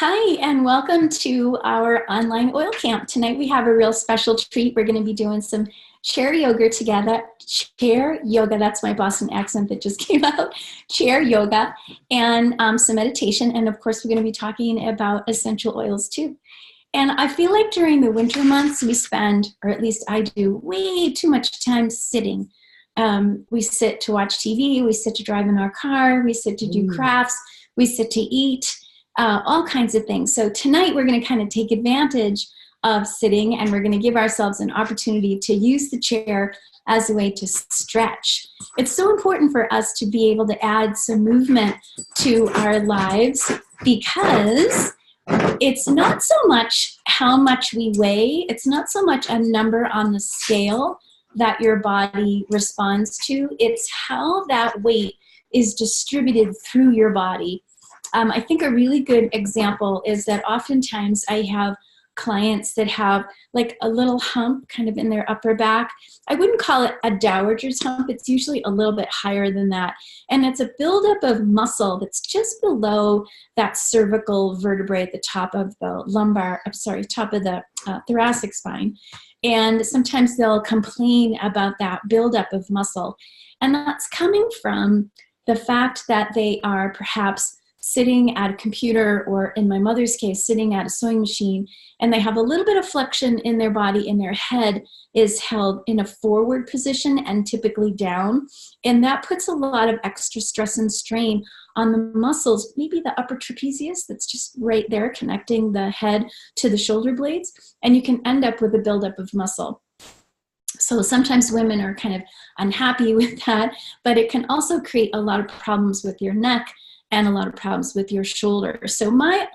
Hi, and welcome to our online oil camp. Tonight we have a real special treat. We're going to be doing some chair yoga together. Chair yoga, that's my Boston accent that just came out. Chair yoga and some meditation. And of course, we're going to be talking about essential oils too. And I feel like during the winter months, we spend, or at least I do, way too much time sitting. We sit to watch TV, we sit to drive in our car, we sit to do crafts, we sit to eat. All kinds of things. So tonight we're going to kind of take advantage of sitting, and we're going to give ourselves an opportunity to use the chair as a way to stretch. It's so important for us to be able to add some movement to our lives, because it's not so much how much we weigh, it's not so much a number on the scale that your body responds to, it's how that weight is distributed through your body. I think a really good example is that oftentimes I have clients that have like a little hump kind of in their upper back. I wouldn't call it a dowager's hump. It's usually a little bit higher than that. And it's a buildup of muscle that's just below that cervical vertebrae at the top of the top of the thoracic spine. And sometimes they'll complain about that buildup of muscle. And that's coming from the fact that they are perhaps sitting at a computer, or in my mother's case, sitting at a sewing machine, and they have a little bit of flexion in their body, and their head is held in a forward position and typically down. And that puts a lot of extra stress and strain on the muscles, maybe the upper trapezius that's just right there connecting the head to the shoulder blades, and you can end up with a buildup of muscle. So sometimes women are kind of unhappy with that, but it can also create a lot of problems with your neck and a lot of problems with your shoulders. So my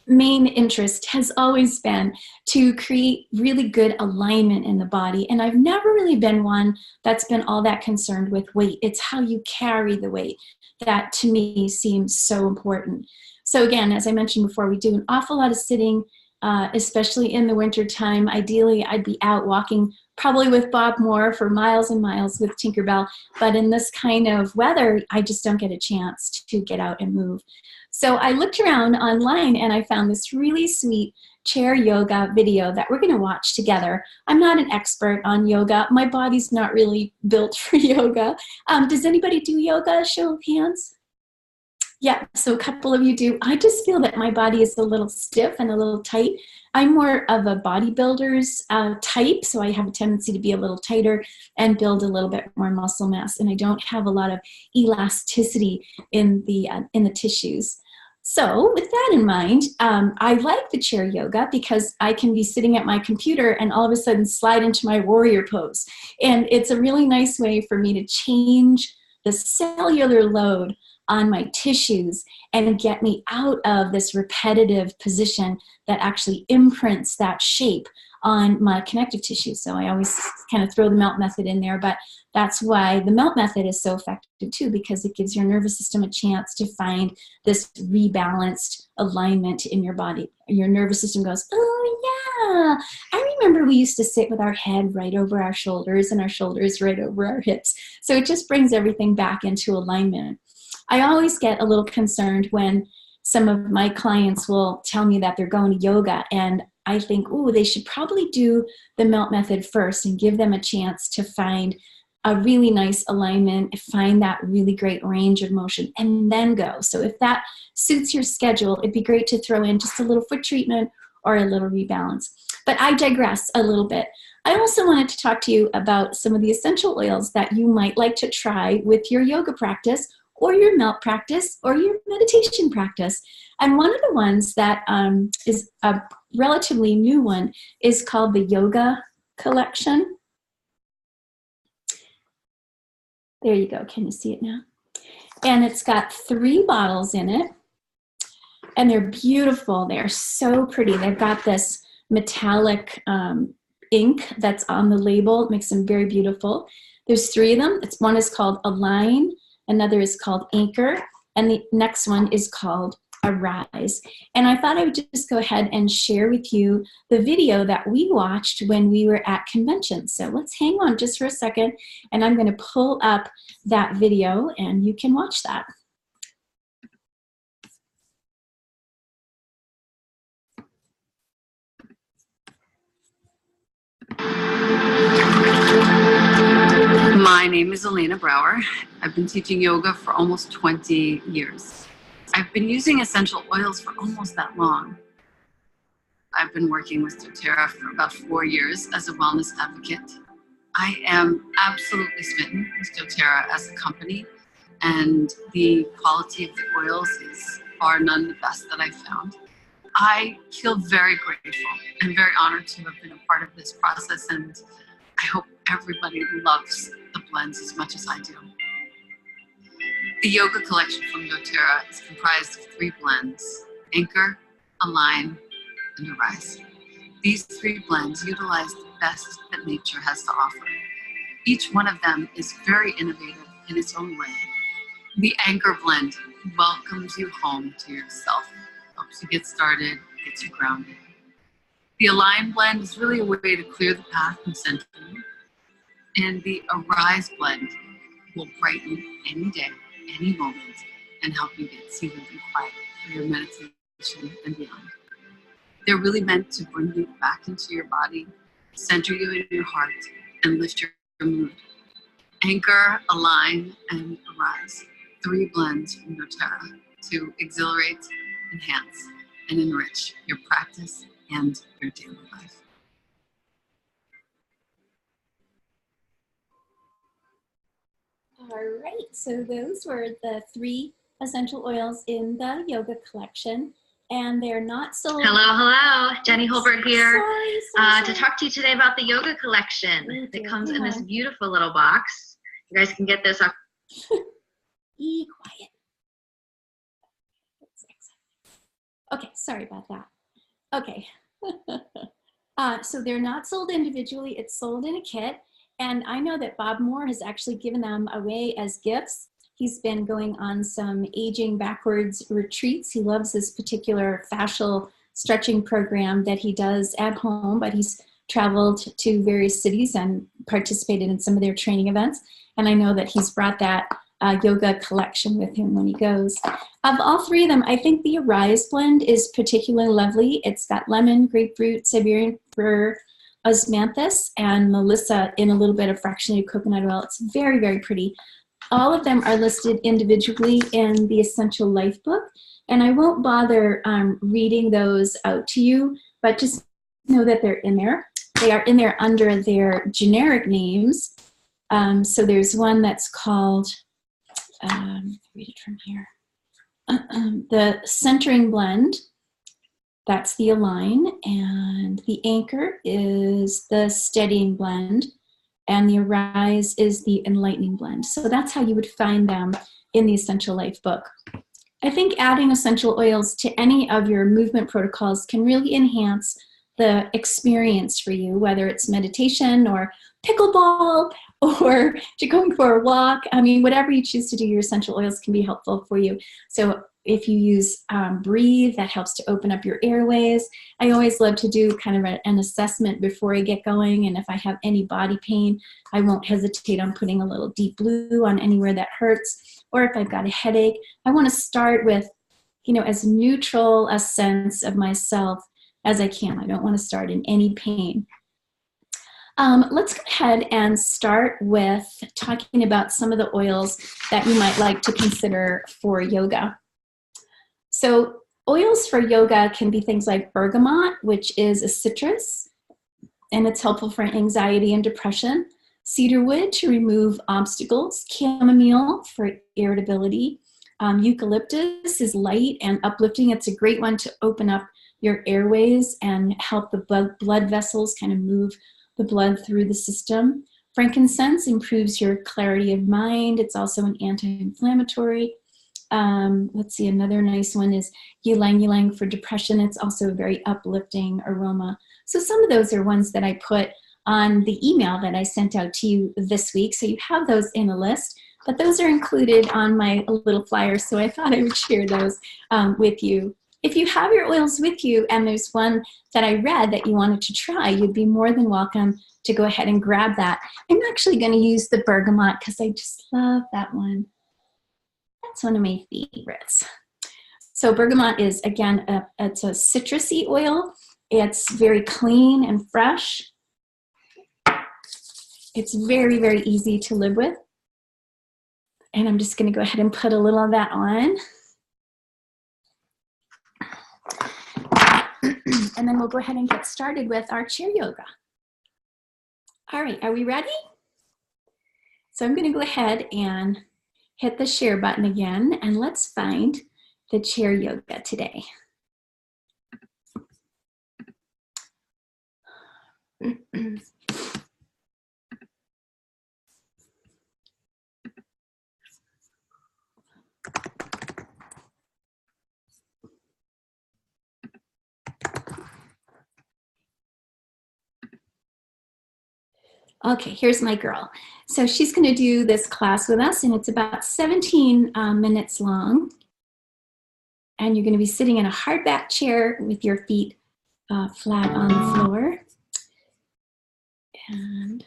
main interest has always been to create really good alignment in the body. And I've never really been one that's been all that concerned with weight. It's how you carry the weight that to me seems so important. So again, as I mentioned before, we do an awful lot of sitting, especially in the winter time. Ideally, I'd be out walking probably with Bob Moore for miles and miles with Tinkerbell, but in this kind of weather, I just don't get a chance to get out and move. So I looked around online and I found this really sweet chair yoga video that we're going to watch together. I'm not an expert on yoga. My body's not really built for yoga. Does anybody do yoga? Show of hands. Yeah, so a couple of you do. I just feel that my body is a little stiff and a little tight. I'm more of a bodybuilder's type, so I have a tendency to be a little tighter and build a little bit more muscle mass, and I don't have a lot of elasticity in the tissues. So with that in mind, I like the chair yoga because I can be sitting at my computer and all of a sudden slide into my warrior pose. And it's a really nice way for me to change the cellular load on my tissues and get me out of this repetitive position that actually imprints that shape on my connective tissue. So I always kind of throw the melt method in there, but that's why the melt method is so effective too, because it gives your nervous system a chance to find this rebalanced alignment in your body. Your nervous system goes, oh yeah, I remember we used to sit with our head right over our shoulders and our shoulders right over our hips. So it just brings everything back into alignment. I always get a little concerned when some of my clients will tell me that they're going to yoga, and I think, oh, they should probably do the melt method first and give them a chance to find a really nice alignment, find that really great range of motion, and then go. So if that suits your schedule, it'd be great to throw in just a little foot treatment or a little rebalance. But I digress a little bit. I also wanted to talk to you about some of the essential oils that you might like to try with your yoga practice, or your melt practice, or your meditation practice. And one of the ones that is a relatively new one is called the Yoga Collection. There you go, can you see it now? And it's got 3 bottles in it, and they're beautiful. They're so pretty. They've got this metallic ink that's on the label. It makes them very beautiful. There's 3 of them. One is called Align, another is called Anchor, and the next one is called Arise. And I thought I would just go ahead and share with you the video that we watched when we were at convention. So let's hang on just for a second, and I'm going to pull up that video and you can watch that. My name is Elena Brower. I've been teaching yoga for almost 20 years. I've been using essential oils for almost that long. I've been working with doTERRA for about 4 years as a wellness advocate. I am absolutely smitten with doTERRA as a company, and the quality of the oils is bar none the best that I've found. I feel very grateful and very honored to have been a part of this process, and I hope everybody loves the blends as much as I do. The yoga collection from doTERRA is comprised of 3 blends: Anchor, Align, and Arise. These 3 blends utilize the best that nature has to offer. Each one of them is very innovative in its own way. The Anchor blend welcomes you home to yourself, helps you get started, gets you grounded. The Align blend is really a way to clear the path and center you. And the Arise blend will brighten any day, any moment, and help you get seated and quiet for your meditation and beyond. They're really meant to bring you back into your body, center you in your heart, and lift your mood. Anchor, Align, and Arise. 3 blends from doTERRA to exhilarate, enhance, and enrich your practice and your daily life. All right, so those were the 3 essential oils in the yoga collection, and they're not sold. Hello, Jenny Holberg here. Sorry. To talk to you today about the yoga collection that comes in this beautiful little box. You guys can get this. Be quiet. Okay, sorry about that. Okay. So they're not sold individually, it's sold in a kit. And I know that Bob Moore has actually given them away as gifts. He's been going on some aging backwards retreats. He loves this particular fascial stretching program that he does at home, but he's traveled to various cities and participated in some of their training events. And I know that he's brought that yoga collection with him when he goes. Of all 3 of them, I think the Arise blend is particularly lovely. It's got lemon, grapefruit, Siberian fir, osmanthus, and melissa in a little bit of fractionated coconut oil. It's very, very pretty. All of them are listed individually in the Essential Life book, and I won't bother reading those out to you, but just know that they're in there. They are in there under their generic names. So there's one that's called, read it from here, the Centering Blend. That's the Align, and the Anchor is the Steadying Blend, and the Arise is the Enlightening Blend. So that's how you would find them in the Essential Life book. I think adding essential oils to any of your movement protocols can really enhance the experience for you, whether it's meditation or pickleball or you're going for a walk. I mean, whatever you choose to do, your essential oils can be helpful for you. So if you use Breathe, that helps to open up your airways. I always love to do kind of an assessment before I get going, and if I have any body pain, I won't hesitate on putting a little deep blue on anywhere that hurts. Or if I've got a headache, I want to start with, as neutral a sense of myself as I can. I don't want to start in any pain. Let's go ahead and start with talking about some of the oils that you might like to consider for yoga. So oils for yoga can be things like bergamot, which is a citrus, and it's helpful for anxiety and depression. Cedarwood to remove obstacles. Chamomile for irritability. Eucalyptus is light and uplifting. It's a great one to open up your airways and help the blood vessels kind of move the blood through the system. Frankincense improves your clarity of mind. It's also an anti-inflammatory. Let's see, another nice one is ylang ylang for depression. It's also a very uplifting aroma. So some of those are ones that I put on the email that I sent out to you this week. So you have those in a list, but those are included on my little flyer. So I thought I would share those with you. If you have your oils with you and there's one that I read that you wanted to try, you'd be more than welcome to go ahead and grab that. I'm actually going to use the bergamot because I just love that one. That's one of my favorites. So bergamot is, again, it's a citrusy oil. It's very clean and fresh. It's very, very easy to live with. And I'm just going to go ahead and put a little of that on. And then we'll go ahead and get started with our chair yoga. All right, are we ready? So I'm going to go ahead and hit the share button again, and let's find the chair yoga today. Okay, here's my girl. So she's going to do this class with us, and it's about 17 minutes long. And you're going to be sitting in a hard back chair with your feet flat on the floor. And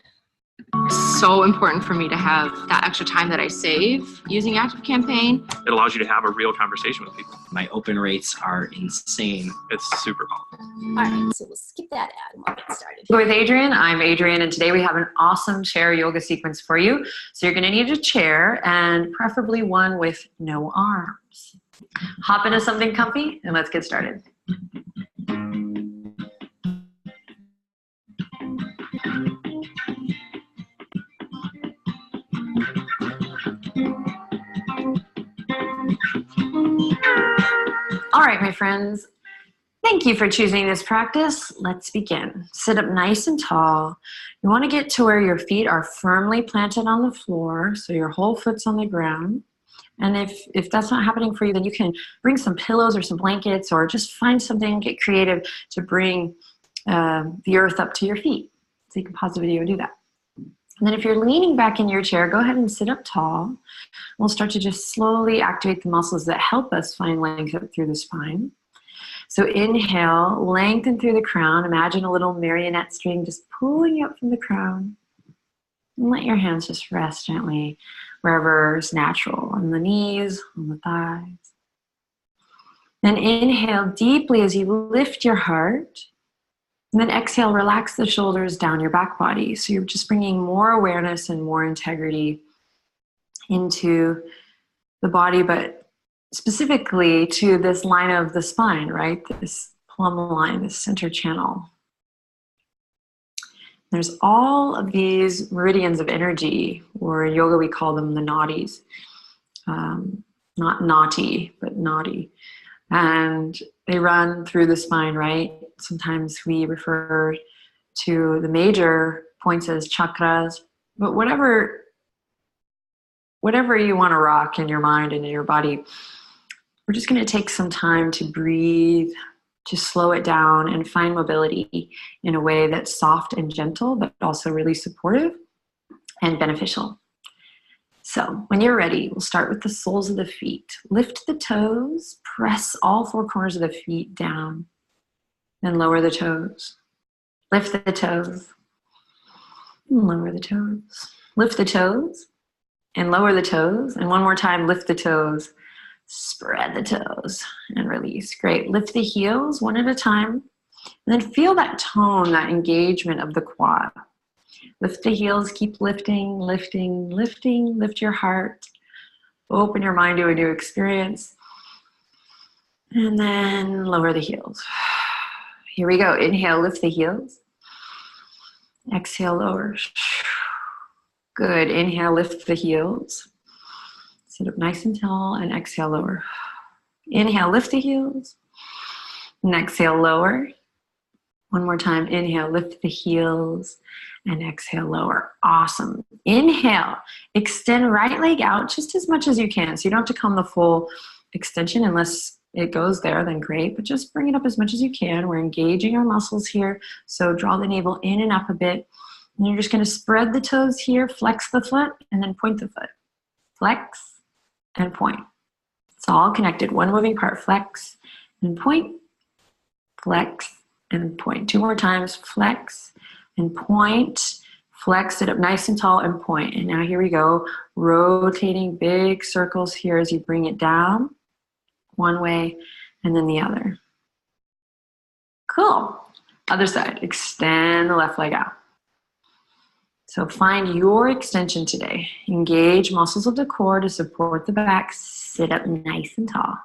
so important for me to have that extra time that I save using Active Campaign. It allows you to have a real conversation with people. My open rates are insane. It's super powerful. all right, so we'll skip that ad and we'll get started. With Adrienne, I'm Adrienne, and today we have an awesome chair yoga sequence for you. So you're going to need a chair, and preferably one with no arms. Hop into something comfy and let's get started. All right, my friends, thank you for choosing this practice. Let's begin. Sit up nice and tall. You want to get to where your feet are firmly planted on the floor, so your whole foot's on the ground. And if that's not happening for you, then you can bring some pillows or some blankets, or just find something, get creative to bring the earth up to your feet. So you can pause the video and do that. And then if you're leaning back in your chair, go ahead and sit up tall. We'll start to just slowly activate the muscles that help us find length up through the spine. So inhale, lengthen through the crown. Imagine a little marionette string just pulling you up from the crown. And let your hands just rest gently wherever is natural, on the knees, on the thighs. Then inhale deeply as you lift your heart. And then exhale, relax the shoulders down your back body. So you're just bringing more awareness and more integrity into the body, but specifically to this line of the spine, right? This plumb line, this center channel. There's all of these meridians of energy, or in yoga we call them the nadis. Not naughty, but naughty. And they run through the spine, right? Sometimes we refer to the major points as chakras, but whatever you want to rock in your mind and in your body, we're just going to take some time to breathe, to slow it down and find mobility in a way that's soft and gentle, but also really supportive and beneficial. So when you're ready, we'll start with the soles of the feet. Lift the toes, press all four corners of the feet down, then lower the toes. Lift the toes, and lower the toes. Lift the toes, and lower the toes. And one more time, lift the toes, spread the toes, and release. Great. Lift the heels one at a time, and then feel that tone, that engagement of the quad. Lift the heels, keep lifting, lifting, lifting. Lift your heart. Open your mind to a new experience. And then lower the heels. Here we go. Inhale, lift the heels. Exhale, lower. Good. Inhale, lift the heels. Sit up nice and tall and exhale, lower. Inhale, lift the heels. And exhale, lower. One more time. Inhale, lift the heels. And exhale, lower. Awesome. Inhale, extend right leg out just as much as you can. So you don't have to come the full extension unless it goes there, then great. But just bring it up as much as you can. We're engaging our muscles here. So draw the navel in and up a bit. And you're just going to spread the toes here, flex the foot, and then point the foot. Flex and point. It's all connected. One moving part. Flex and point. Flex and point. Two more times. Flex and point. Flex it up nice and tall and point. And now here we go. Rotating big circles here as you bring it down. One way and then the other. Cool. Other side. Extend the left leg out. So find your extension today. Engage muscles of the core to support the back. Sit up nice and tall.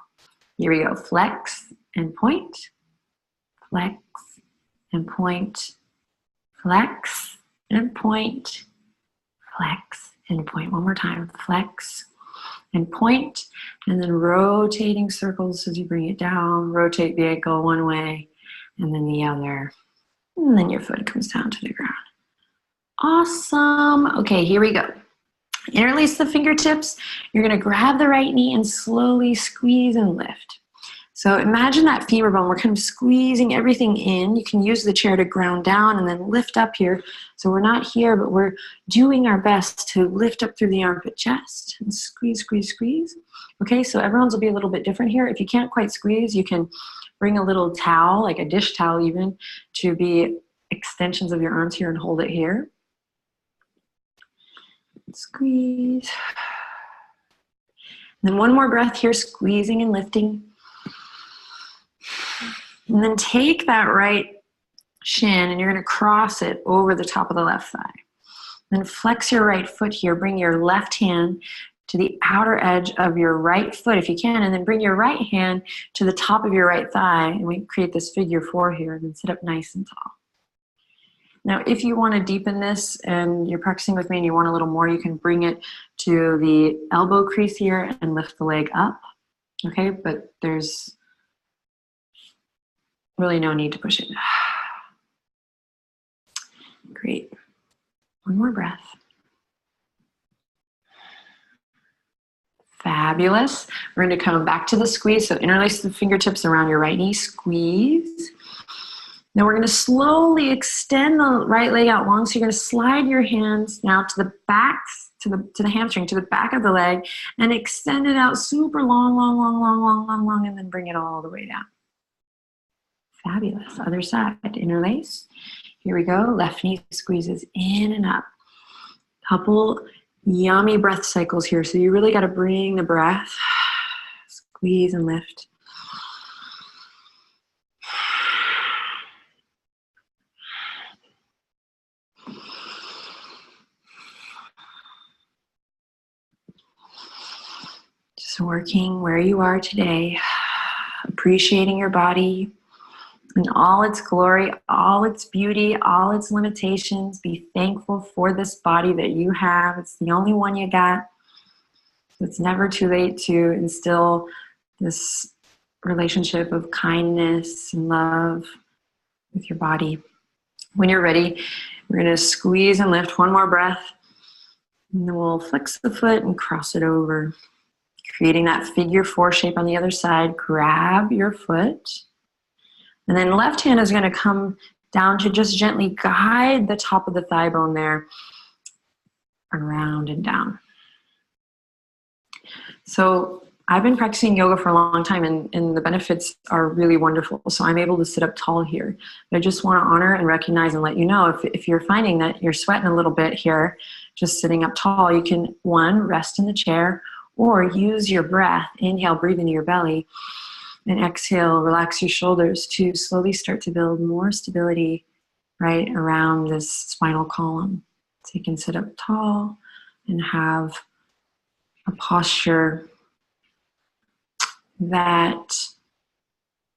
Here we go. Flex and point. Flex and point. Flex and point. Flex and point. One more time. Flex and point. And then rotating circles as you bring it down. Rotate the ankle one way and then the other. And then your foot comes down to the ground. Awesome. Okay, here we go. Interlace the fingertips. You're going to grab the right knee and slowly squeeze and lift. So imagine that femur bone. We're kind of squeezing everything in. You can use the chair to ground down and then lift up here. So we're not here, but we're doing our best to lift up through the armpit chest and squeeze, squeeze, squeeze. Okay, so everyone's will be a little bit different here. If you can't quite squeeze, you can bring a little towel, like a dish towel even, to be extensions of your arms here and hold it here. Squeeze. And then one more breath here, squeezing and lifting. And then take that right shin and you're going to cross it over the top of the left thigh. Then flex your right foot here. Bring your left hand to the outer edge of your right foot if you can, and then bring your right hand to the top of your right thigh. And we create this figure 4 here, and then sit up nice and tall. Now, if you want to deepen this and you're practicing with me and you want a little more, you can bring it to the elbow crease here and lift the leg up. Okay, but there's really no need to push it. Great. One more breath. Fabulous. We're going to come back to the squeeze. So interlace the fingertips around your right knee. Squeeze. Now we're going to slowly extend the right leg out long. So you're going to slide your hands now to the back, to the hamstring, to the back of the leg, and extend it out super long, long, long, long, long, long, long, and then bring it all the way down. Fabulous. Other side. Interlace. Here we go. Left knee squeezes in and up. Couple yummy breath cycles here. So you really got to bring the breath. Squeeze and lift. Just working where you are today, appreciating your body in all its glory, all its beauty, all its limitations. Be thankful for this body that you have. It's the only one you got. It's never too late to instill this relationship of kindness and love with your body. When you're ready, we're going to squeeze and lift. One more breath. And then we'll flex the foot and cross it over, creating that figure 4 shape on the other side. Grab your foot. And then left hand is going to come down to just gently guide the top of the thigh bone there, around and down. So I've been practicing yoga for a long time, and the benefits are really wonderful. So I'm able to sit up tall here. But I just want to honor and recognize and let you know if you're finding that you're sweating a little bit here, just sitting up tall, you can, 1, rest in the chair, or use your breath. Inhale, breathe into your belly. And exhale, relax your shoulders to slowly start to build more stability right around this spinal column. So you can sit up tall and have a posture that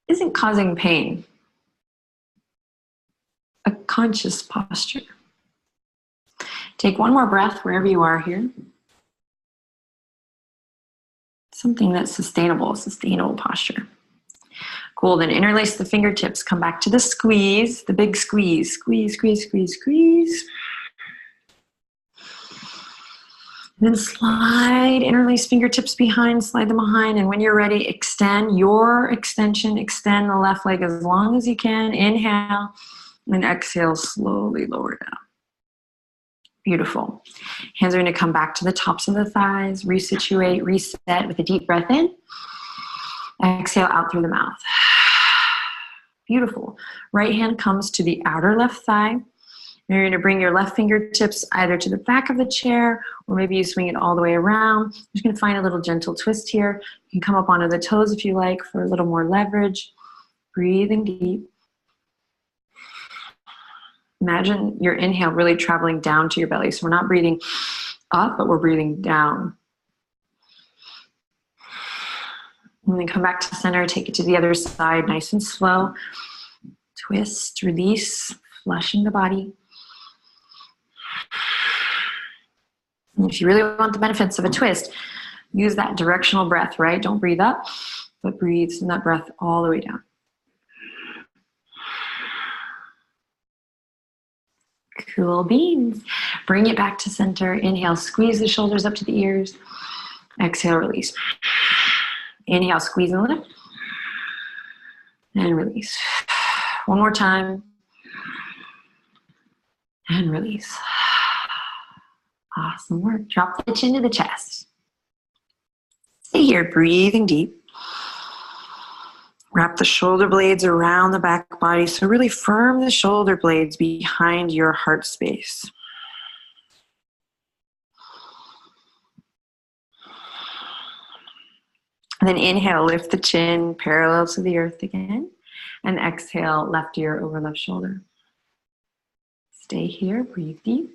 isn't causing pain. A conscious posture. Take one more breath wherever you are here. Something that's sustainable posture. Cool, then interlace the fingertips. Come back to the squeeze, the big squeeze. Squeeze, squeeze, squeeze, squeeze. Then slide, interlace fingertips behind, slide them behind, and when you're ready, extend your extension. Extend the left leg as long as you can. Inhale, and exhale, slowly lower down. Beautiful. Hands are going to come back to the tops of the thighs, resituate, reset with a deep breath in. Exhale out through the mouth. Beautiful. Right hand comes to the outer left thigh. And you're going to bring your left fingertips either to the back of the chair, or maybe you swing it all the way around. You're just going to find a little gentle twist here. You can come up onto the toes if you like for a little more leverage. Breathing deep. Imagine your inhale really traveling down to your belly. So we're not breathing up, but we're breathing down. And then come back to center, take it to the other side, nice and slow. Twist, release, flushing the body. And if you really want the benefits of a twist, use that directional breath, right? Don't breathe up, but breathe in that breath all the way down. Cool beans. Bring it back to center. Inhale, squeeze the shoulders up to the ears. Exhale, release. Inhale, squeeze and lift. And release. One more time. And release. Awesome work. Drop the chin to the chest. Stay here, breathing deep. Wrap the shoulder blades around the back body. So really firm the shoulder blades behind your heart space. And then inhale, lift the chin parallel to the earth again. And exhale, left ear over left shoulder. Stay here, breathe deep.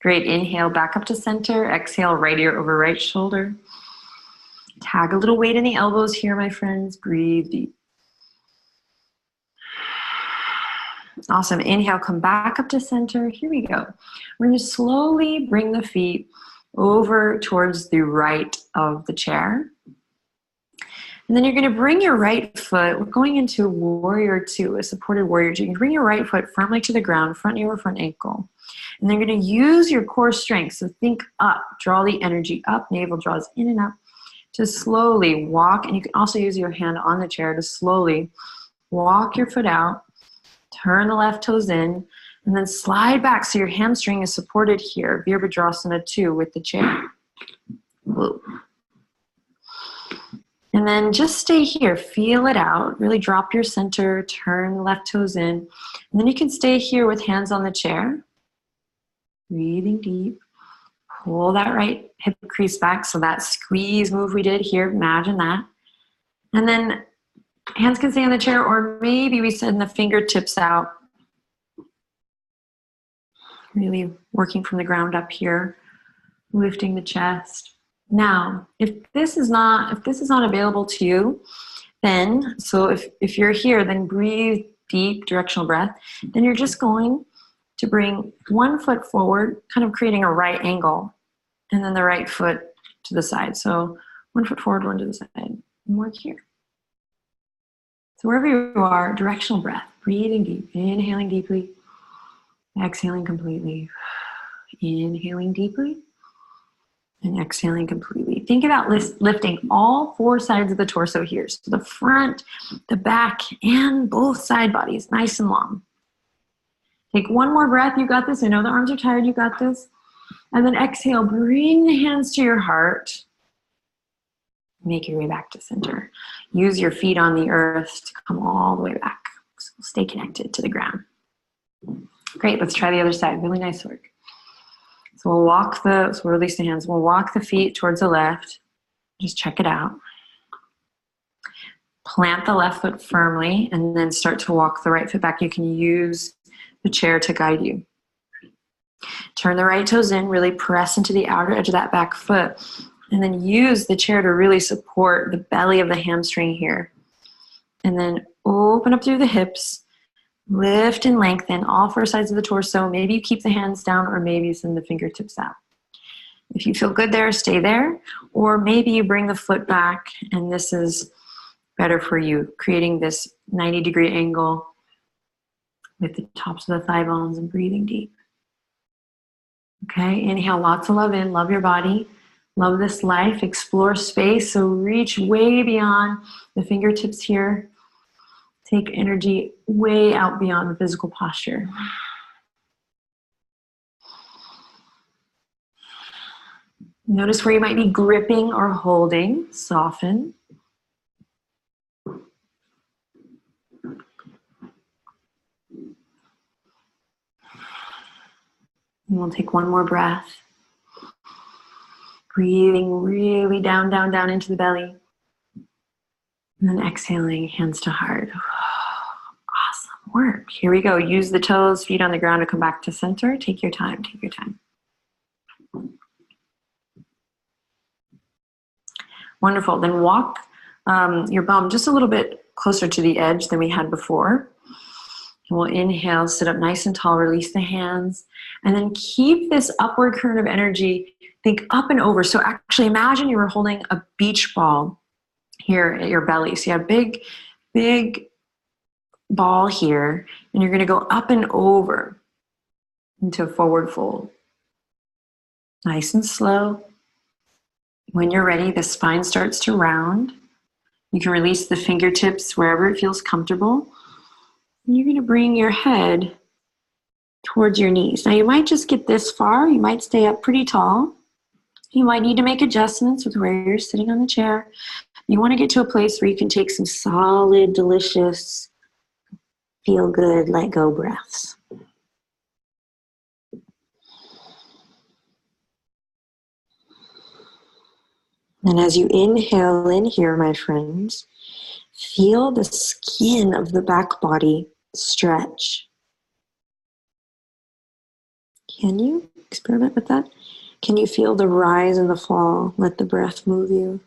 Great, inhale, back up to center. Exhale, right ear over right shoulder. Tag a little weight in the elbows here, my friends. Breathe deep. Awesome, inhale, come back up to center. Here we go. We're gonna slowly bring the feet over towards the right of the chair. And then you're gonna bring your right foot, we're going into warrior two, a supported warrior two. You can bring your right foot firmly to the ground, front knee over front ankle. And then you're gonna use your core strength. So think up, draw the energy up, navel draws in and up to slowly walk. And you can also use your hand on the chair to slowly walk your foot out, turn the left toes in, and then slide back so your hamstring is supported here, Virabhadrasana 2 with the chair. Whoa. And then just stay here, feel it out, really drop your center, turn the left toes in, and then you can stay here with hands on the chair, breathing deep, pull that right hip crease back, so that squeeze move we did here, imagine that. And then hands can stay on the chair, or maybe we send the fingertips out, really working from the ground up here, lifting the chest. Now, if this is not available to you, then, so if you're here, then breathe deep directional breath. Then you're just going to bring one foot forward, kind of creating a right angle, and then the right foot to the side. So one foot forward, one to the side, and work here. So wherever you are, directional breath, breathing deep, inhaling deeply, exhaling completely, inhaling deeply, and exhaling completely. Think about lifting all four sides of the torso here. So the front, the back, and both side bodies, nice and long. Take one more breath, you got this. I know the arms are tired, you got this. And then exhale, bring the hands to your heart. Make your way back to center. Use your feet on the earth to come all the way back. So stay connected to the ground. Great, let's try the other side. Really nice work. So we'll release the hands. We'll walk the feet towards the left. Just check it out. Plant the left foot firmly and then start to walk the right foot back. You can use the chair to guide you. Turn the right toes in, really press into the outer edge of that back foot, and then use the chair to really support the belly of the hamstring here. And then open up through the hips. Lift and lengthen all four sides of the torso. Maybe you keep the hands down, or maybe you send the fingertips out. If you feel good there, stay there. Or maybe you bring the foot back, and this is better for you, creating this 90-degree angle with the tops of the thigh bones and breathing deep. Okay, inhale lots of love in, love your body, love this life, explore space. So reach way beyond the fingertips here. Take energy way out beyond the physical posture. Notice where you might be gripping or holding. Soften. And we'll take one more breath. Breathing really down, down, down into the belly. And then exhaling, hands to heart. work. Here we go. Use the toes, feet on the ground to come back to center. Take your time, take your time. Wonderful. Then walk your bum just a little bit closer to the edge than we had before. And we'll inhale, sit up nice and tall, release the hands, and then keep this upward current of energy. Think up and over. So actually imagine you were holding a beach ball here at your belly. So you have a big ball here, and you're going to go up and over into a forward fold. Nice and slow. When you're ready, the spine starts to round. You can release the fingertips wherever it feels comfortable. And you're going to bring your head towards your knees. Now you might just get this far. You might stay up pretty tall. You might need to make adjustments with where you're sitting on the chair. You want to get to a place where you can take some solid, delicious, feel good, let go breaths. And as you inhale in here, my friends, feel the skin of the back body stretch. Can you experiment with that? Can you feel the rise and the fall? Let the breath move you.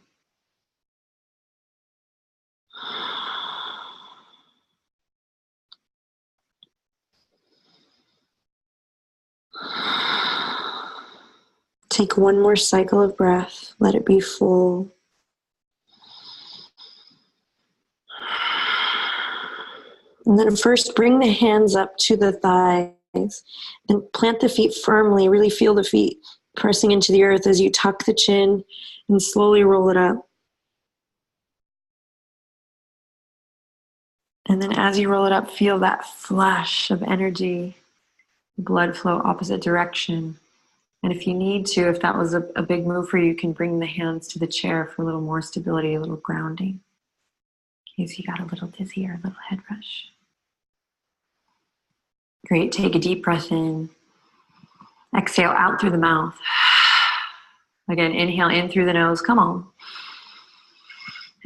Take one more cycle of breath. Let it be full. And then first bring the hands up to the thighs and plant the feet firmly. Really feel the feet pressing into the earth as you tuck the chin and slowly roll it up. And then as you roll it up, feel that flash of energy, blood flow opposite direction. And if you need to, if that was a big move for you, you can bring the hands to the chair for a little more stability, a little grounding, in case you got a little dizzy or a little head rush. Great, take a deep breath in. Exhale out through the mouth. Again, inhale in through the nose, come on.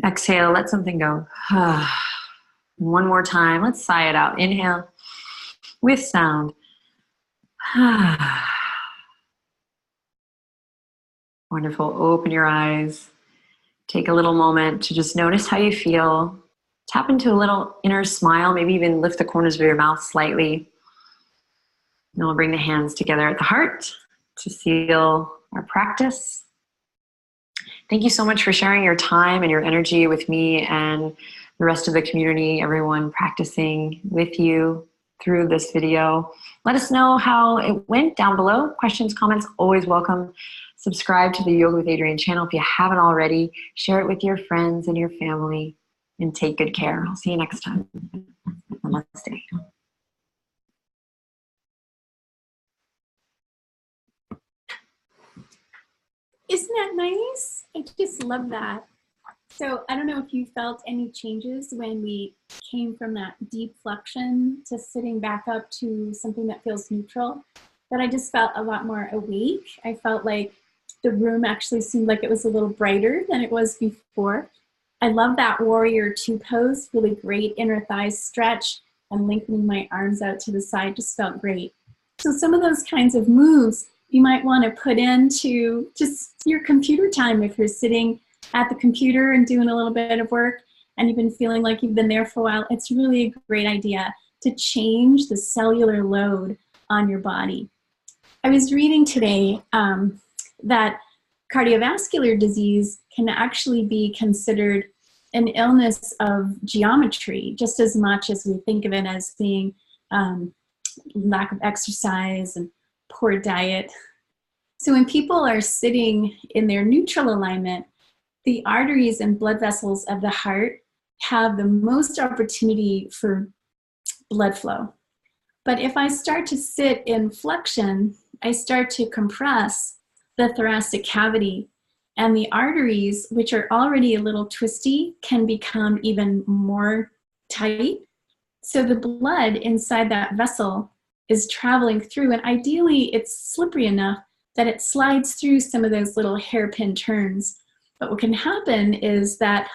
Exhale, let something go. One more time, let's sigh it out. Inhale with sound. Wonderful, open your eyes. Take a little moment to just notice how you feel. Tap into a little inner smile, maybe even lift the corners of your mouth slightly. And we'll bring the hands together at the heart to seal our practice. Thank you so much for sharing your time and your energy with me and the rest of the community, everyone practicing with you through this video. Let us know how it went down below. Questions, comments, always welcome. Subscribe to the Yoga with Adriene channel if you haven't already. Share it with your friends and your family, and take good care. I'll see you next time. Namaste. Isn't that nice? I just love that. So I don't know if you felt any changes when we came from that deep flexion to sitting back up to something that feels neutral, but I just felt a lot more awake. I felt like the room actually seemed like it was a little brighter than it was before. I love that warrior two pose, really great inner thigh stretch, and lengthening my arms out to the side just felt great. So some of those kinds of moves you might want to put into just your computer time if you're sitting at the computer and doing a little bit of work and you've been feeling like you've been there for a while. It's really a great idea to change the cellular load on your body. I was reading today that cardiovascular disease can actually be considered an illness of geometry, just as much as we think of it as being lack of exercise and poor diet. So when people are sitting in their neutral alignment, the arteries and blood vessels of the heart have the most opportunity for blood flow. But if I start to sit in flexion, I start to compress the thoracic cavity, and the arteries, which are already a little twisty, can become even more tight. So the blood inside that vessel is traveling through, and ideally it's slippery enough that it slides through some of those little hairpin turns. But what can happen is that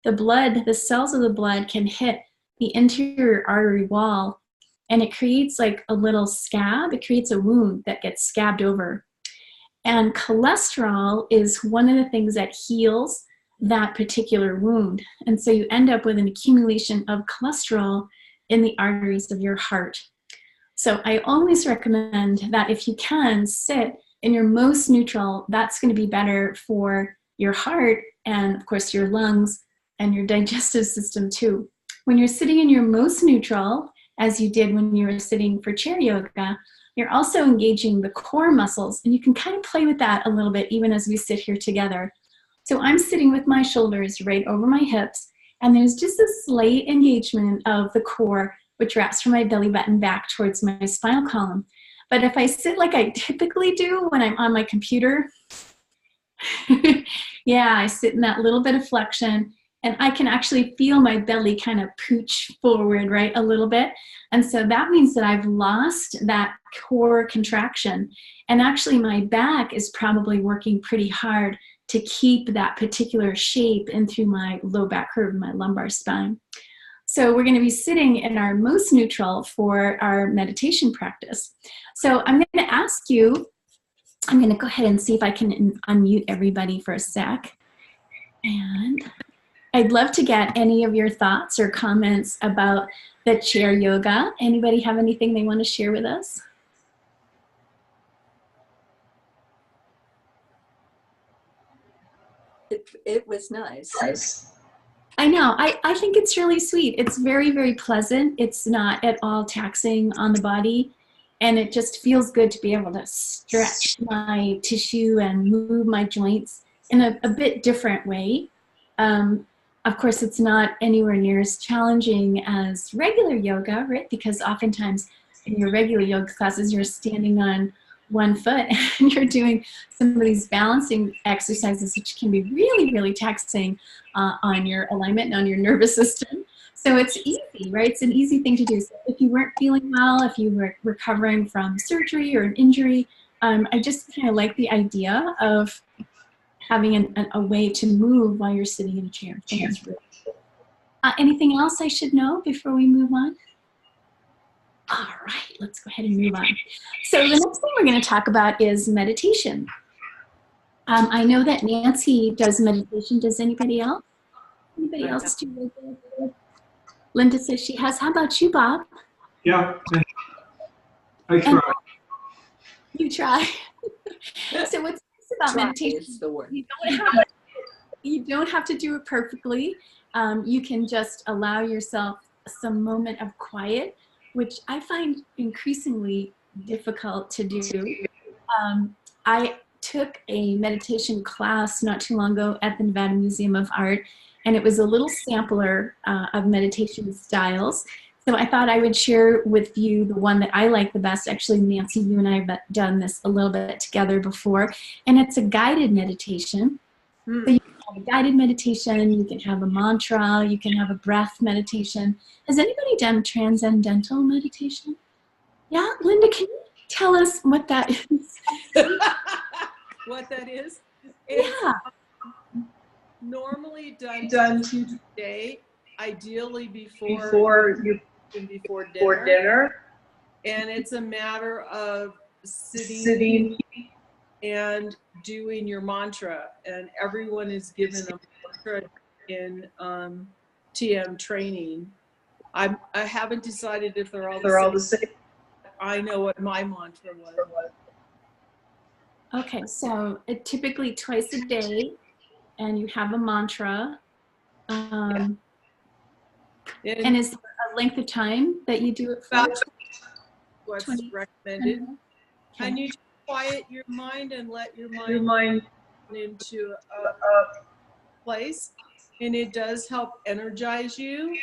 the blood, the cells of the blood can hit the interior artery wall, and it creates like a little scab. It creates a wound that gets scabbed over. And cholesterol is one of the things that heals that particular wound. And so you end up with an accumulation of cholesterol in the arteries of your heart. So I always recommend that if you can, sit in your most neutral. That's going to be better for your heart and, of course, your lungs and your digestive system too. When you're sitting in your most neutral, as you did when you were sitting for chair yoga, you're also engaging the core muscles, and you can kind of play with that a little bit even as we sit here together. So I'm sitting with my shoulders right over my hips, and there's just a slight engagement of the core, which wraps from my belly button back towards my spinal column. But if I sit like I typically do when I'm on my computer, yeah, I sit in that little bit of flexion, and I can actually feel my belly kind of pooch forward, right, a little bit. And so that means that I've lost that core contraction. And actually my back is probably working pretty hard to keep that particular shape in through my low back curve, my lumbar spine. So we're going to be sitting in our most neutral for our meditation practice. So I'm going to ask you, I'm going to go ahead and see if I can unmute everybody for a sec. And I'd love to get any of your thoughts or comments about the chair yoga. Anybody have anything they want to share with us? It was nice. I know. I think it's really sweet. It's very, very pleasant. It's not at all taxing on the body. And it just feels good to be able to stretch my tissue and move my joints in a bit different way. Of course, it's not anywhere near as challenging as regular yoga, right? Because oftentimes in your regular yoga classes, you're standing on one foot and you're doing some of these balancing exercises, which can be really, really taxing on your alignment and on your nervous system. So it's easy, right? It's an easy thing to do. So if you weren't feeling well, if you were recovering from surgery or an injury, I just kind of like the idea of having a way to move while you're sitting in a chair. I think that's really cool. Anything else I should know before we move on? All right, let's go ahead and move on. So the next thing we're going to talk about is meditation. I know that Nancy does meditation. Does anybody else? Anybody else do meditation? Linda says she has. How about you, Bob? Yeah, I try. You try. So what's nice about meditation is the word. You don't have to do it perfectly. You can just allow yourself some moment of quiet, which I find increasingly difficult to do. I took a meditation class not too long ago at the Nevada Museum of Art, and it was a little sampler of meditation styles. So I thought I would share with you the one that I like the best. Actually, Nancy, you and I have done this a little bit together before, and it's a guided meditation. So you can have a guided meditation, you can have a mantra, you can have a breath meditation. Has anybody done transcendental meditation? Yeah, Linda, can you tell us what that is? What that is? Yeah. Normally done today, ideally before dinner. And it's a matter of sitting and doing your mantra. And everyone is given a mantra in TM training. I haven't decided if they're all the same. I know what my mantra was. Okay, so typically twice a day, and you have a mantra. And is there a length of time that you do it for? What's recommended. Okay. And you just quiet your mind and let your mind into a place, and it does help energize you.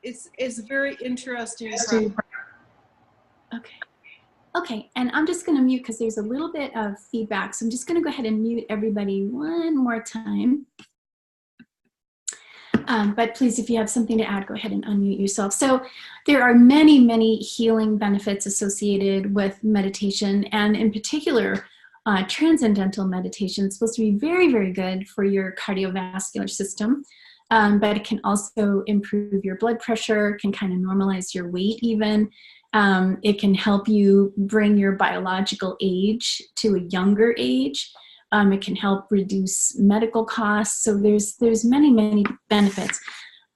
It's very interesting. Okay, and I'm just going to mute because there's a little bit of feedback. So I'm just going to go ahead and mute everybody one more time. But please, if you have something to add, go ahead and unmute yourself. So there are many, many healing benefits associated with meditation, and in particular, transcendental meditation is supposed to be very, very good for your cardiovascular system. but it can also improve your blood pressure, can kind of normalize your weight even. It can help you bring your biological age to a younger age. It can help reduce medical costs. So there's many, many benefits.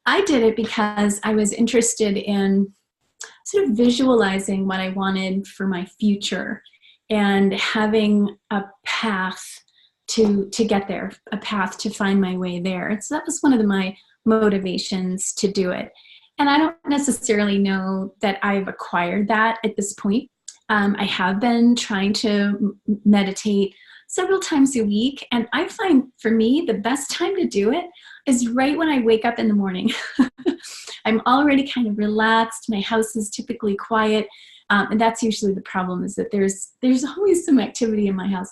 I did it because I was interested in sort of visualizing what I wanted for my future and having a path to get there, a path to find my way there. And so that was one of my motivations to do it. And I don't necessarily know that I've acquired that at this point. I have been trying to meditate several times a week, and I find for me the best time to do it is right when I wake up in the morning. I'm already kind of relaxed. My house is typically quiet, and that's usually the problem, is that there's always some activity in my house.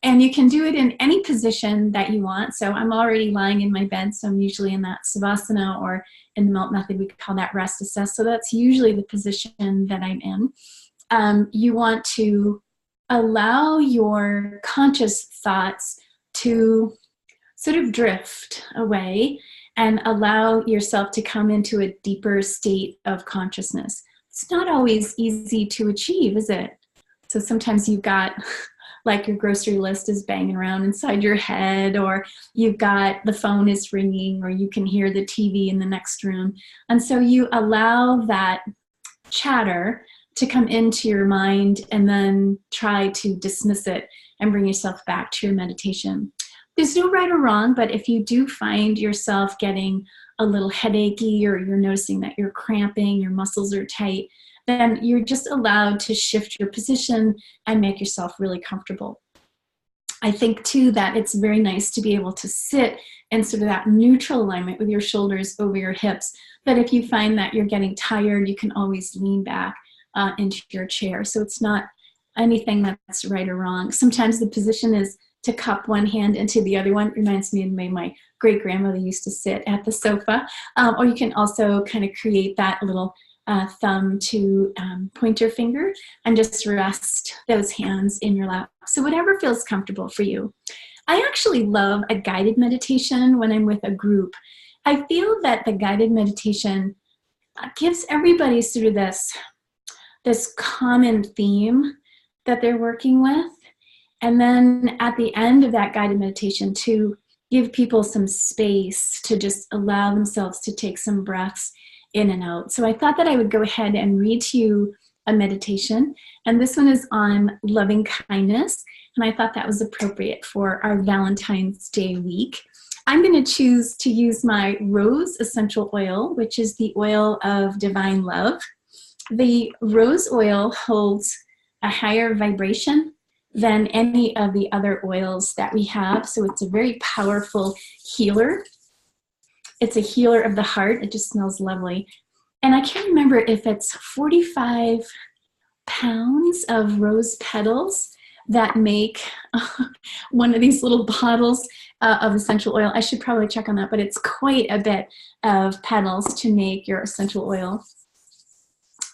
And you can do it in any position that you want. So I'm already lying in my bed, so I'm usually in that Savasana, or in the Melt method, we call that rest assess. So that's usually the position that I'm in. You want to allow your conscious thoughts to sort of drift away and allow yourself to come into a deeper state of consciousness. It's not always easy to achieve, is it? So sometimes you've got like your grocery list is banging around inside your head, or you've got the phone is ringing, or you can hear the TV in the next room. And so you allow that chatter to come into your mind and then try to dismiss it and bring yourself back to your meditation. There's no right or wrong, but if you do find yourself getting a little headachy, or you're noticing that you're cramping, your muscles are tight, then you're just allowed to shift your position and make yourself really comfortable. I think too that it's very nice to be able to sit in sort of that neutral alignment with your shoulders over your hips. But if you find that you're getting tired, you can always lean back into your chair. So it's not anything that's right or wrong. Sometimes the position is to cup one hand into the other one. It reminds me of the way my great-grandmother used to sit at the sofa. Or you can also kind of create that little thumb to pointer finger and just rest those hands in your lap. So whatever feels comfortable for you. I actually love a guided meditation when I'm with a group. I feel that the guided meditation gives everybody sort of this common theme that they're working with. And then at the end of that guided meditation, to give people some space to just allow themselves to take some breaths in and out. So I thought that I would go ahead and read to you a meditation. And this one is on loving kindness. And I thought that was appropriate for our Valentine's Day week. I'm going to choose to use my rose essential oil, which is the oil of divine love. The rose oil holds a higher vibration than any of the other oils that we have. So it's a very powerful healer. It's a healer of the heart. It just smells lovely. And I can't remember if it's 45 pounds of rose petals that make one of these little bottles of essential oil. I should probably check on that, but it's quite a bit of petals to make your essential oil.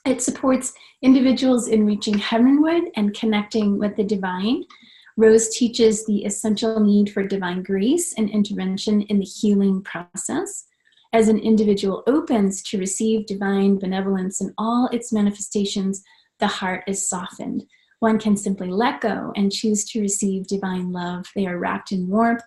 It supports individuals in reaching heavenward and connecting with the divine. Rose teaches the essential need for divine grace and intervention in the healing process. As an individual opens to receive divine benevolence in all its manifestations, the heart is softened. One can simply let go and choose to receive divine love. They are wrapped in warmth,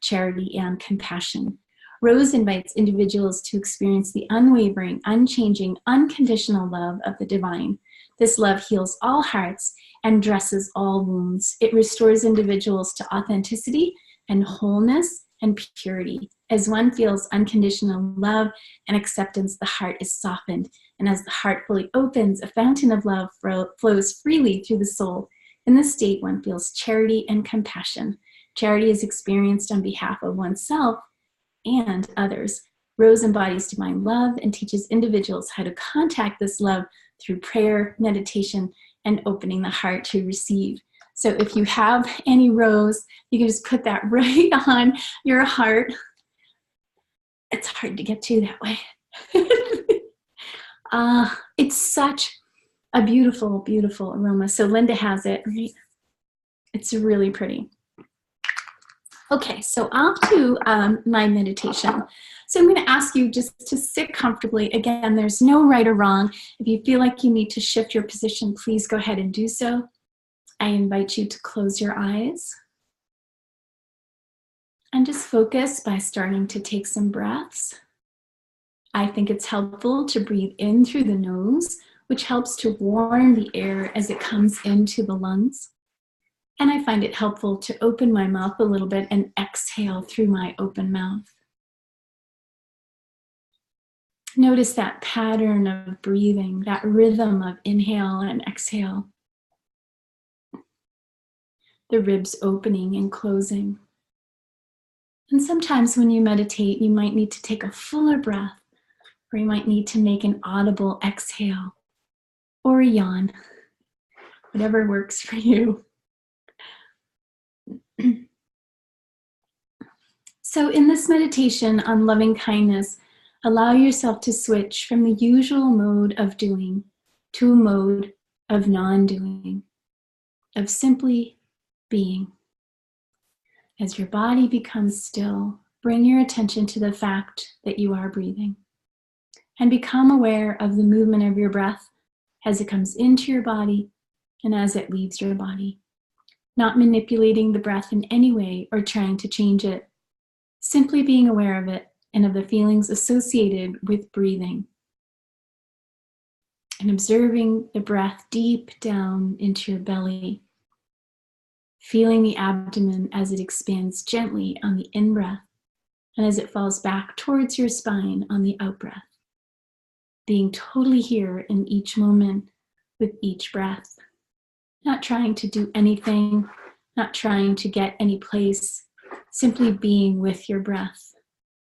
charity, and compassion. Rose invites individuals to experience the unwavering, unchanging, unconditional love of the divine. This love heals all hearts and dresses all wounds. It restores individuals to authenticity and wholeness and purity. As one feels unconditional love and acceptance, the heart is softened. And as the heart fully opens, a fountain of love flows freely through the soul. In this state, one feels charity and compassion. Charity is experienced on behalf of oneself and others. Rose embodies divine love and teaches individuals how to contact this love through prayer, meditation, and opening the heart to receive. So if you have any rose, you can just put that right on your heart. It's hard to get to that way. It's such a beautiful, beautiful aroma. So Linda has it, right? It's really pretty. Okay, so off to my meditation. So I'm going to ask you just to sit comfortably. Again, there's no right or wrong. If you feel like you need to shift your position, please go ahead and do so. I invite you to close your eyes and just focus by starting to take some breaths. I think it's helpful to breathe in through the nose, which helps to warm the air as it comes into the lungs. And I find it helpful to open my mouth a little bit and exhale through my open mouth. Notice that pattern of breathing, that rhythm of inhale and exhale. The ribs opening and closing. And sometimes when you meditate, you might need to take a fuller breath, or you might need to make an audible exhale or a yawn, whatever works for you. So in this meditation on loving kindness, allow yourself to switch from the usual mode of doing to a mode of non-doing, of simply being. As your body becomes still, bring your attention to the fact that you are breathing and become aware of the movement of your breath as it comes into your body and as it leaves your body. Not manipulating the breath in any way or trying to change it. Simply being aware of it and of the feelings associated with breathing. And observing the breath deep down into your belly. Feeling the abdomen as it expands gently on the in-breath and as it falls back towards your spine on the out-breath. Being totally here in each moment with each breath. Not trying to do anything, not trying to get any place. Simply being with your breath,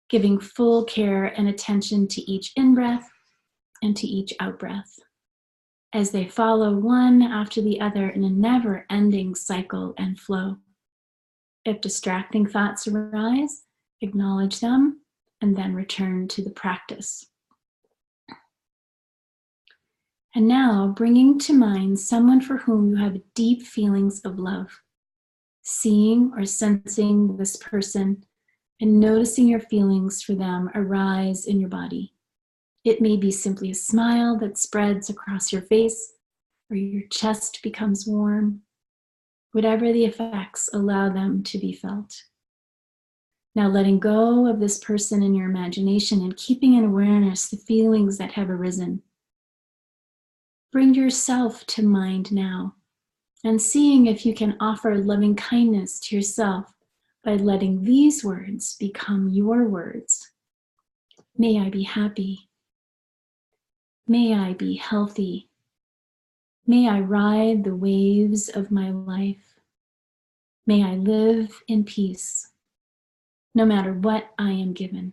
giving full care and attention to each in-breath and to each out-breath, as they follow one after the other in a never-ending cycle and flow. If distracting thoughts arise, acknowledge them and then return to the practice. And now, bringing to mind someone for whom you have deep feelings of love. Seeing or sensing this person and noticing your feelings for them arise in your body. It may be simply a smile that spreads across your face, or your chest becomes warm. Whatever the effects, allow them to be felt. Now letting go of this person in your imagination and keeping in awareness the feelings that have arisen. Bring yourself to mind now. And seeing if you can offer loving kindness to yourself by letting these words become your words. May I be happy. May I be healthy. May I ride the waves of my life. May I live in peace, no matter what I am given.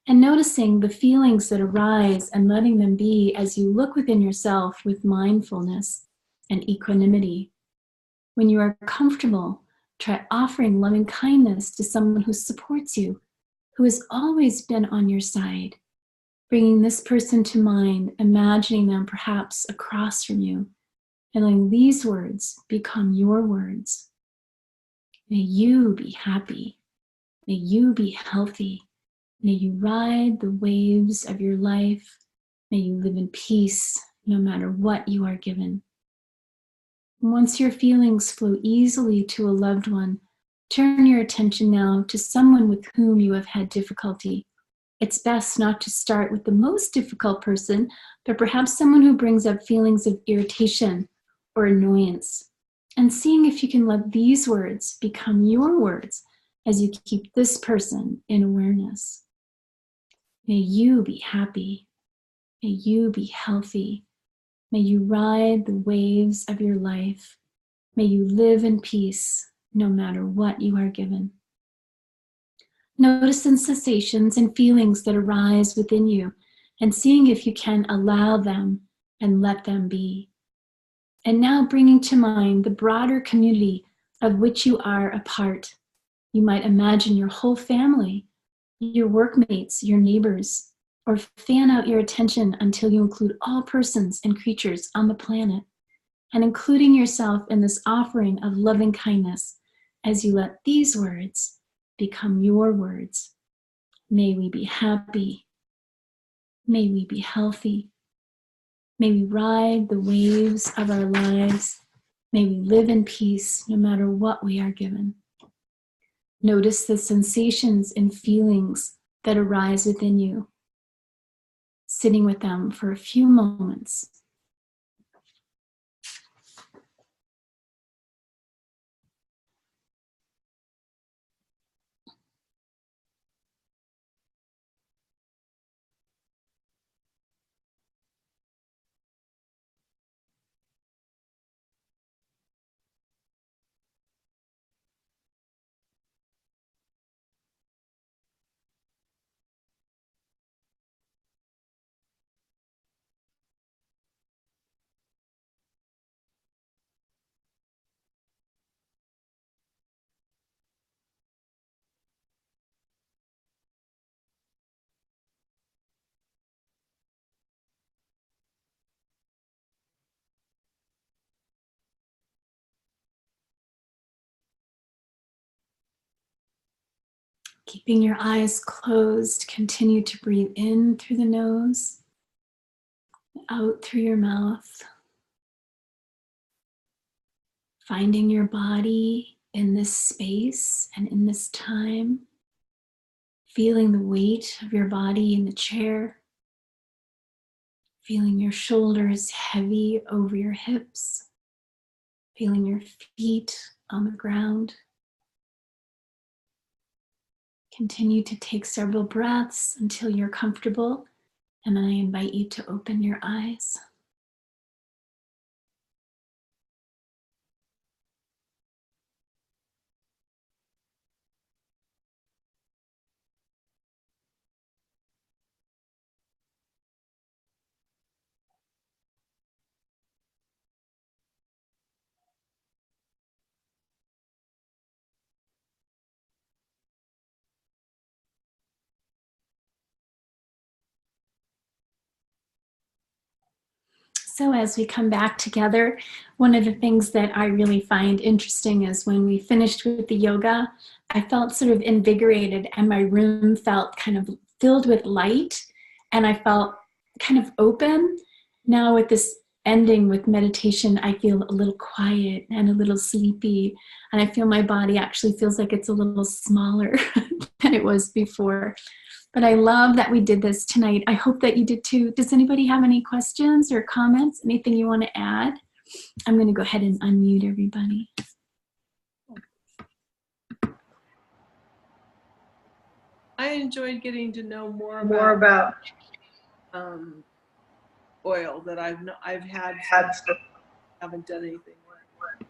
And noticing the feelings that arise and letting them be as you look within yourself with mindfulness and equanimity. When you are comfortable, try offering loving kindness to someone who supports you, who has always been on your side. Bringing this person to mind, imagining them perhaps across from you, and letting these words become your words. May you be happy. May you be healthy. May you ride the waves of your life. May you live in peace, no matter what you are given. Once your feelings flow easily to a loved one, turn your attention now to someone with whom you have had difficulty. It's best not to start with the most difficult person, but perhaps someone who brings up feelings of irritation or annoyance. And seeing if you can let these words become your words as you keep this person in awareness. May you be happy. May you be healthy. May you ride the waves of your life. May you live in peace, no matter what you are given. Notice the sensations and feelings that arise within you, and seeing if you can allow them and let them be. And now bringing to mind the broader community of which you are a part. You might imagine your whole family, your workmates, your neighbors, or fan out your attention until you include all persons and creatures on the planet, and including yourself in this offering of loving kindness as you let these words become your words. May we be happy. May we be healthy. May we ride the waves of our lives. May we live in peace no matter what we are given. Notice the sensations and feelings that arise within you, sitting with them for a few moments. Keeping your eyes closed, continue to breathe in through the nose, out through your mouth. Finding your body in this space and in this time. Feeling the weight of your body in the chair. Feeling your shoulders heavy over your hips. Feeling your feet on the ground. Continue to take several breaths until you're comfortable, and then I invite you to open your eyes. So as we come back together, one of the things that I really find interesting is when we finished with the yoga, I felt sort of invigorated and my room felt kind of filled with light and I felt kind of open. Now with this ending with meditation, I feel a little quiet and a little sleepy, and I feel my body actually feels like it's a little smaller than it was before. But I love that we did this tonight. I hope that you did too. Does anybody have any questions or comments? Anything you want to add? I'm going to go ahead and unmute everybody. I enjoyed getting to know more about oil that I've had haven't done anything with.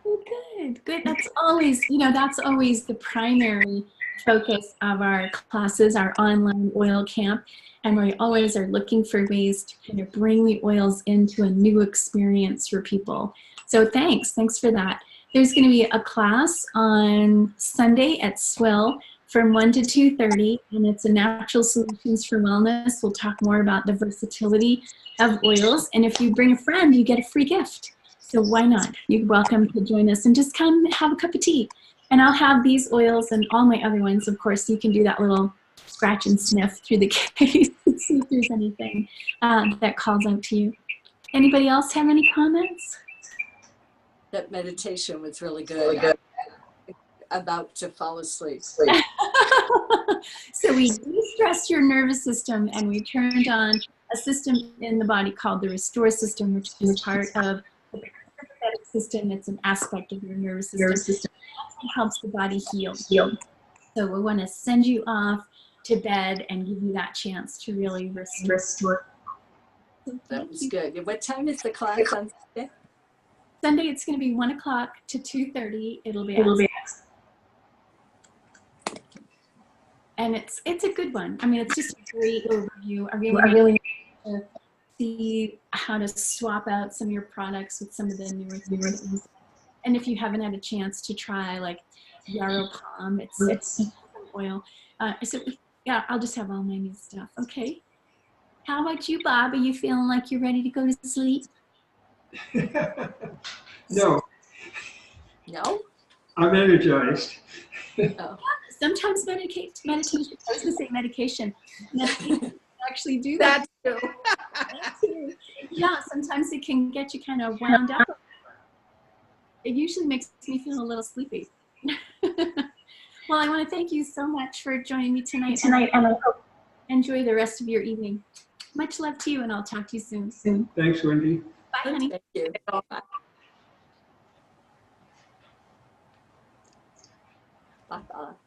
Oh, good, good. That's always, that's always the primary focus of our classes, our online oil camp, and we always are looking for ways to kind of bring the oils into a new experience for people. So thanks for that. There's going to be a class on Sunday at Swill from 1 to 2:30, and it's a natural solutions for wellness. We'll talk more about the versatility of oils, and if you bring a friend, you get a free gift. So why not? You're welcome to join us and just come have a cup of tea. And I'll have these oils and all my other ones. Of course, you can do that little scratch and sniff through the case and see if there's anything that calls out to you. Anybody else have any comments? That meditation was really good. About to fall asleep. So we de-stressed your nervous system and we turned on a system in the body called the Restore system, which is part of the parasympathetic system. It's an aspect of your nervous system. It helps the body heal. So we want to send you off to bed and give you that chance to really restore. That was good. What time is the class on Sunday? Sunday, it's going to be 1 o'clock to 2:30. It'll be and it's a good one. I mean, it's just a great overview. I really need to see how to swap out some of your products with some of the newer things. And if you haven't had a chance to try like yarrow palm, it's oil. So yeah, I'll just have all my new stuff. Okay. How about you, Bob? Are you feeling like you're ready to go to sleep? No. No? I'm energized. Sometimes meditation, I was going to say medication actually do that. That too. That too. Yeah, sometimes it can get you kind of wound up. It usually makes me feel a little sleepy. Well, I want to thank you so much for joining me tonight, and I hope enjoy the rest of your evening. Much love to you, and I'll talk to you soon. Thanks, Wendy. Bye, honey. Thank you. Bye. Bye-bye.